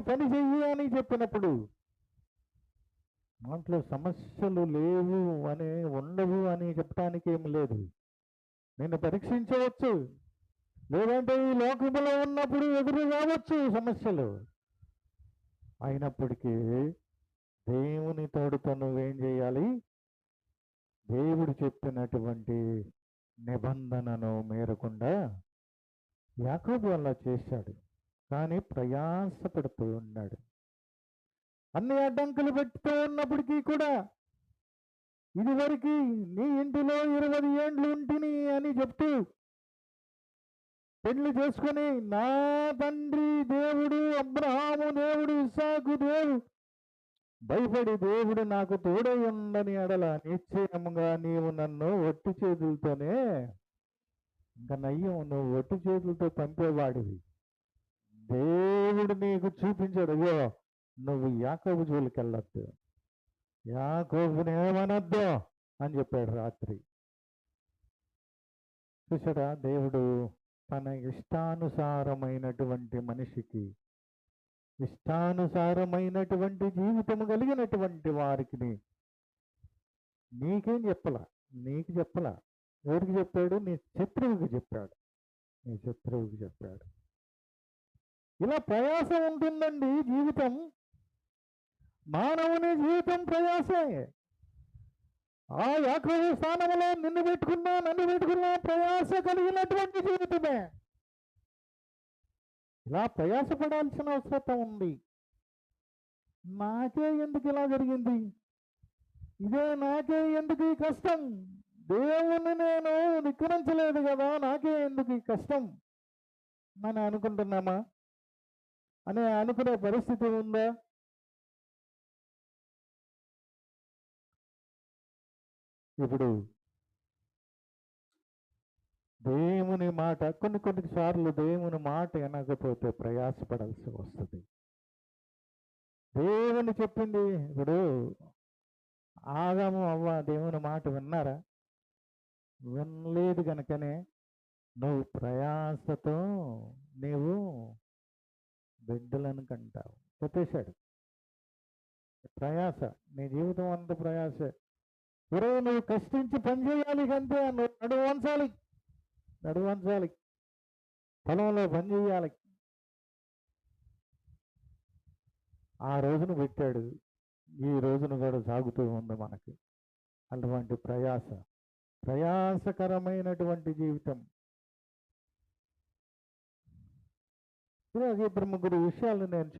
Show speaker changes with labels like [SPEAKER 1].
[SPEAKER 1] పని చెయ్యి అని చెప్పినప్పుడు దాంట్లో సమస్యలు లేవు అని ఉండవు అని చెప్పడానికి ఏం లేదు. నిన్ను పరీక్షించవచ్చు, లేదంటే ఈ లోకములో ఉన్నప్పుడు ఎదురు రావచ్చు సమస్యలు. అయినప్పటికీ దేవుని తోడుతో నువ్వేం చేయాలి? దేవుడు చెప్పినటువంటి నిబంధనను మేరకుండా యాకోబు అలా చేశాడు. కానీ ప్రయాసపడుతూ ఉన్నాడు. అన్ని అడ్డంకులు పెట్టుతూ ఉన్నప్పటికీ కూడా, ఇదివరకు నీ ఇంటిలో 20 ఏండ్లు ఉంటిని అని చెప్తూ పెళ్లి చేసుకుని, నా తండ్రి దేవుడు అబ్రహాము దేవుడు ఇస్సాకు దేవుడు భయపడి దేవుడు నాకు తోడై ఉండని ఎడల నిశ్చయముగా నీవు నన్ను ఒట్టి చేతులతోనే, ఇంకా నయ్యం నువ్వు ఒట్టి చేతులతో పంపేవాడివి, దేవుడు నీకు చూపించాడు, అయ్యో నువ్వు యాకోబు జోలికి వెళ్ళొద్దు, యాకోబుని ఏమనొద్దు అని చెప్పాడు రాత్రి. చూసాడా, దేవుడు తన ఇష్టానుసారమైనటువంటి మనిషికి, ఇష్టానుసారమైనటువంటి జీవితం కలిగినటువంటి వారికి నీకేం చెప్పలా, నీకు చెప్పలా. ఎవరికి చెప్పాడు? నీ శత్రువుకి చెప్పాడు, నీ శత్రువుకి చెప్పాడు. ఇలా ప్రయాసం ఉంటుందండి జీవితం. మానవుని జీవితం ప్రయాసే. ఆ యాకోబు స్థానంలో నన్ను పెట్టుకున్నా ప్రయాస కలిగినటువంటి జీవితమే. ఇలా ప్రయాసపడాల్సిన అవసరం ఉంది. నాకే ఎందుకు ఇలా జరిగింది, ఇదే నాకే ఎందుకు ఈ కష్టం, దేవుణ్ణి నేను ధిక్కరించలేదు కదా, నాకే ఎందుకు ఈ కష్టం అని అనుకుంటున్నామా? అని అనుకునే పరిస్థితి ఉందా? ఇప్పుడు దేవుని మాట కొన్ని సార్లు దేవుని మాట వినకపోతే ప్రయాసపడాల్సి వస్తుంది. దేవుని చెప్పింది, ఇప్పుడు ఆదాము అవ్వ దేవుని మాట విన్నారా? వినలేదు కనుకనే నువ్వు ప్రయాసతో నీవు బిడ్డలను కంటావు. చెప్పేశాడు, ప్రయాస, నీ జీవితం అంత ప్రయాసే. ఈరోజు నువ్వు కష్టించి పని చేయాలి కంటే నడువు వంచాలి, పొలంలో పని చేయాలి. ఆ రోజును పెట్టాడు, ఈ రోజును కూడా సాగుతూ ఉంది మనకి. అటువంటి ప్రయాసకరమైనటువంటి జీవితం. ఇద్దరు ముగ్గురు విషయాలు నేను